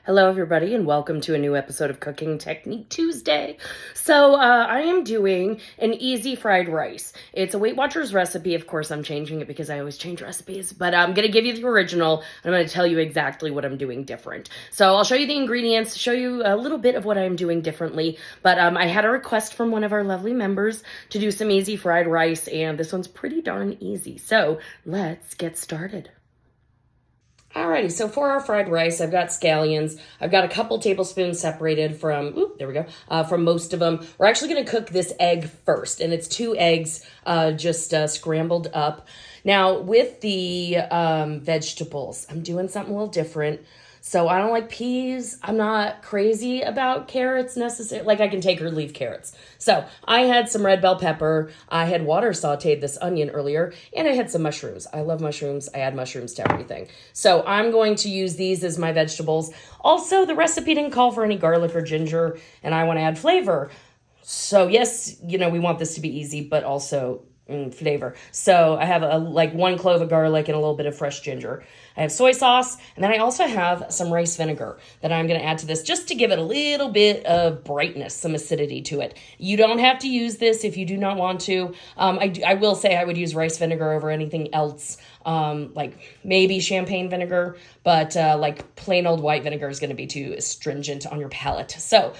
Hello, everybody, and welcome to a new episode of Cooking Technique Tuesday. So, I am doing an easy fried rice. It's a Weight Watchers recipe. Of course, I'm changing it because I always change recipes, but I'm going to give you the original, and I'm going to tell you exactly what I'm doing different. So, I'll show you the ingredients, show you a little bit of what I'm doing differently, but I had a request from one of our lovely members to do some easy fried rice, and this one's pretty darn easy. So, let's get started. Alrighty, so for our fried rice, I've got scallions. I've got a couple tablespoons separated from, there we go, from most of them. We're actually going to cook this egg first, and it's 2 eggs just scrambled up. Now, with the vegetables, I'm doing something a little different. So I don't like peas. I'm not crazy about carrots necessarily. Like I can take or leave carrots. So I had some red bell pepper. I had water sauteed this onion earlier, and I had some mushrooms. I love mushrooms. I add mushrooms to everything. So I'm going to use these as my vegetables. Also, the recipe didn't call for any garlic or ginger, and I want to add flavor. So yes, we want this to be easy, but also flavor. So I have 1 clove of garlic and a little bit of fresh ginger. I have soy sauce, and then I also have some rice vinegar that I'm going to add to this just to give it a little bit of brightness, some acidity to it. You don't have to use this if you do not want to. I will say I would use rice vinegar over anything else, like maybe champagne vinegar, but like plain old white vinegar is going to be too astringent on your palate. So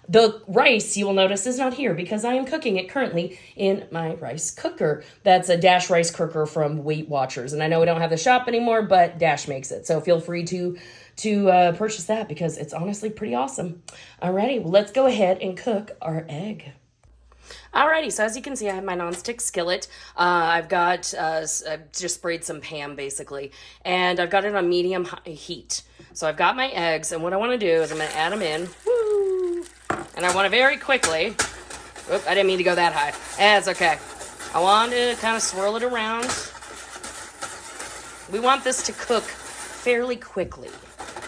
the rice, you will notice, is not here because I am cooking it currently in my rice cooker. That's a Dash rice cooker from Weight Watchers. And I know we don't have the shop anymore, but Dash makes it. So feel free to purchase that because it's honestly pretty awesome. Alrighty, well, let's go ahead and cook our egg. Alrighty, so as you can see, I have my nonstick skillet. I've just sprayed some Pam basically, and I've got it on medium heat. So I've got my eggs, and what I want to do is I'm going to add them in. And I want to very quickly, I didn't mean to go that high. That's okay. I want to kind of swirl it around. We want this to cook fairly quickly.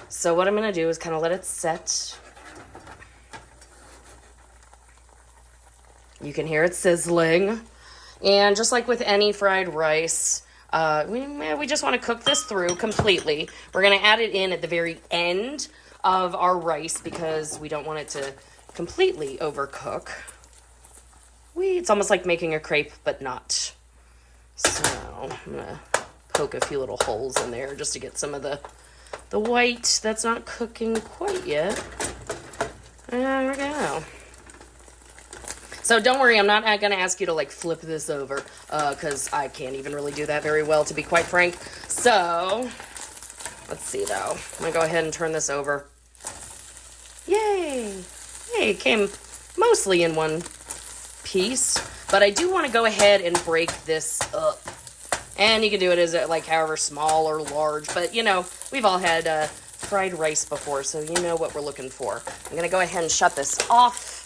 So what I'm going to do is kind of let it set. You can hear it sizzling. And just like with any fried rice, we just want to cook this through completely. We're going to add it in at the very end of our rice because we don't want it to completely overcook. It's almost like making a crepe, but not. So I'm gonna poke a few little holes in there just to get some of the white that's not cooking quite yet. There we go. So don't worry, I'm not going to ask you to like flip this over because I can't even really do that very well, to be quite frank. So let's see though. I'm going to go ahead and turn this over. Yay! Hey, it came mostly in one piece, but I do want to go ahead and break this up. And you can do it as like however small or large, but we've all had fried rice before, so you know what we're looking for. I'm going to go ahead and shut this off.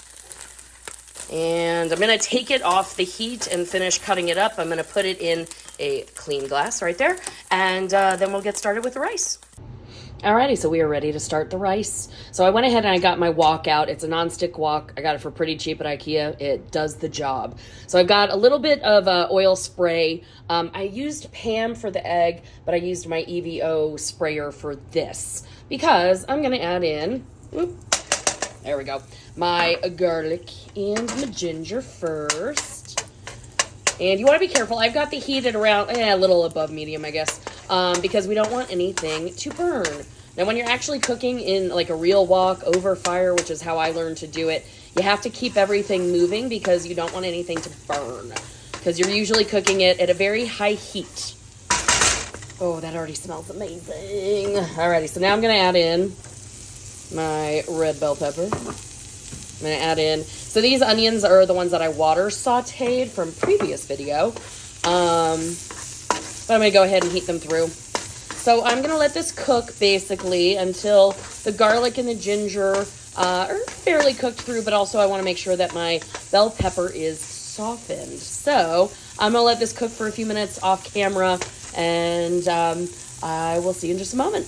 And I'm going to take it off the heat and finish cutting it up. I'm going to put it in a clean glass right there, and then we'll get started with the rice. Alrighty, so we are ready to start the rice. So I went ahead and I got my wok out. It's a non-stick wok. I got it for pretty cheap at IKEA. It does the job. So I've got a little bit of oil spray. I used Pam for the egg, but I used my EVO sprayer for this because I'm going to add in, there we go, my garlic and my ginger first. And you want to be careful. I've got the heat at around a little above medium, I guess, because we don't want anything to burn. Now, when you're actually cooking in like a real wok over fire, which is how I learned to do it, you have to keep everything moving because you don't want anything to burn because you're usually cooking it at a very high heat. Oh, that already smells amazing. Alrighty, so now I'm going to add in my red bell pepper. I'm going to add in, so these onions are the ones that I water sauteed from previous video. But I'm going to go ahead and heat them through. So I'm going to let this cook basically until the garlic and the ginger are fairly cooked through, but also I want to make sure that my bell pepper is softened. So I'm going to let this cook for a few minutes off camera, and I will see you in just a moment.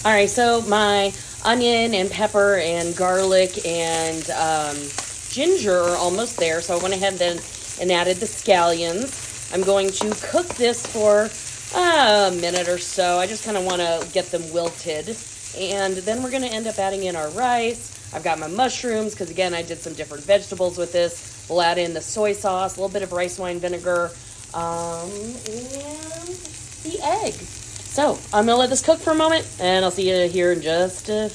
All right, so my onion and pepper and garlic and ginger are almost there. So I went ahead then and added the scallions. I'm going to cook this for a minute or so. I just kind of want to get them wilted. And then we're going to end up adding in our rice. I've got my mushrooms because, again, I did some different vegetables with this. We'll add in the soy sauce, a little bit of rice wine vinegar, and the egg. So I'm going to let this cook for a moment, and I'll see you here in just a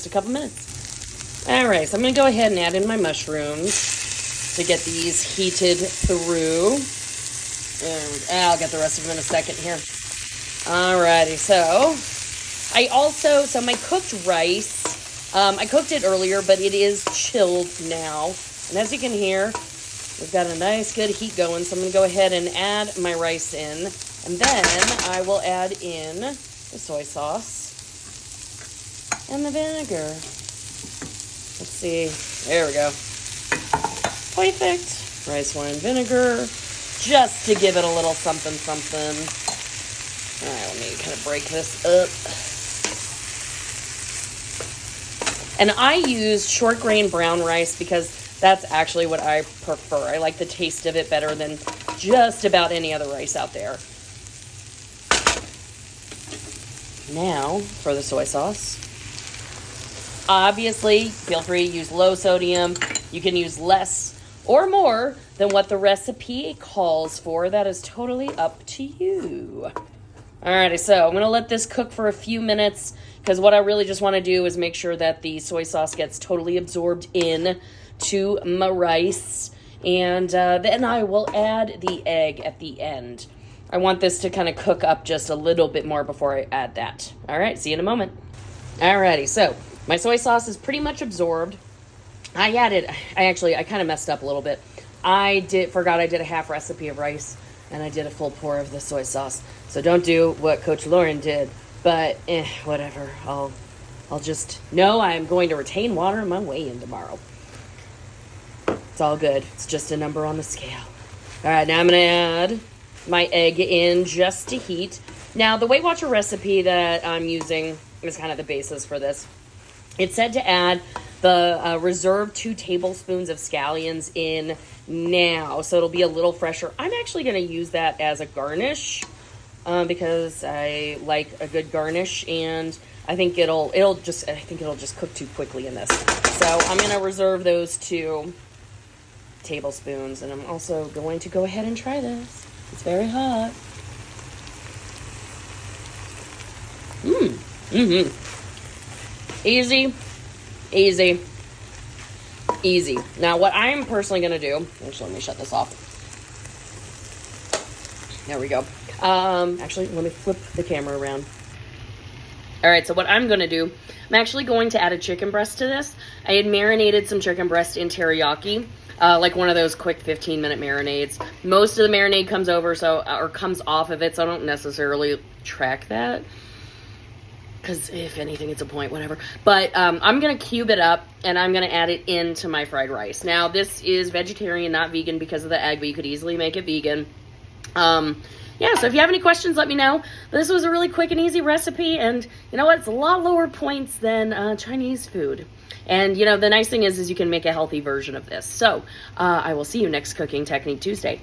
couple minutes. All right, so I'm going to go ahead and add in my mushrooms to get these heated through. And I'll get the rest of them in a second here. Alrighty, so my cooked rice, I cooked it earlier, but it is chilled now. And as you can hear, we've got a nice good heat going, so I'm going to go ahead and add my rice in. And then I will add in the soy sauce and the vinegar. Let's see, there we go. Perfect. Rice wine vinegar, just to give it a little something, something. All right, let me kind of break this up. And I use short grain brown rice because that's actually what I prefer. I like the taste of it better than just about any other rice out there. Now for the soy sauce. Obviously, feel free to use low sodium. You can use less or more than what the recipe calls for. That is totally up to you. Alrighty, so I'm going to let this cook for a few minutes because what I really just want to do is make sure that the soy sauce gets totally absorbed in to my rice. And then I will add the egg at the end. I want this to kind of cook up just a little bit more before I add that. All right, see you in a moment. Alrighty, so my soy sauce is pretty much absorbed. I kind of messed up a little bit. I forgot I did a half recipe of rice, and I did a full pour of the soy sauce. So don't do what Coach Lauren did, but whatever. I'll just know I'm going to retain water on my way in tomorrow. It's all good. It's just a number on the scale. All right, now I'm going to add my egg in just to heat. Now, the Weight Watcher recipe that I'm using is kind of the basis for this. It said to add the reserved 2 tablespoons of scallions in now, so it'll be a little fresher. I'm actually going to use that as a garnish because I like a good garnish, and I think it'll just cook too quickly in this. So I'm going to reserve those 2 tablespoons, and I'm also going to go ahead and try this. It's very hot. Easy. Now, what I'm personally going to do, actually, let me shut this off. There we go. Actually, let me flip the camera around. All right, so what I'm going to do, I'm actually going to add a chicken breast to this. I had marinated some chicken breast in teriyaki, like one of those quick 15-minute marinades. Most of the marinade comes off of it, so I don't necessarily track that. Because if anything, it's a point, whatever. But I'm going to cube it up, and I'm going to add it into my fried rice. Now, this is vegetarian, not vegan because of the egg, but you could easily make it vegan. Yeah, so if you have any questions, let me know. This was a really quick and easy recipe, and you know what? It's a lot lower points than Chinese food. And, you know, the nice thing is you can make a healthy version of this. So I will see you next Cooking Technique Tuesday.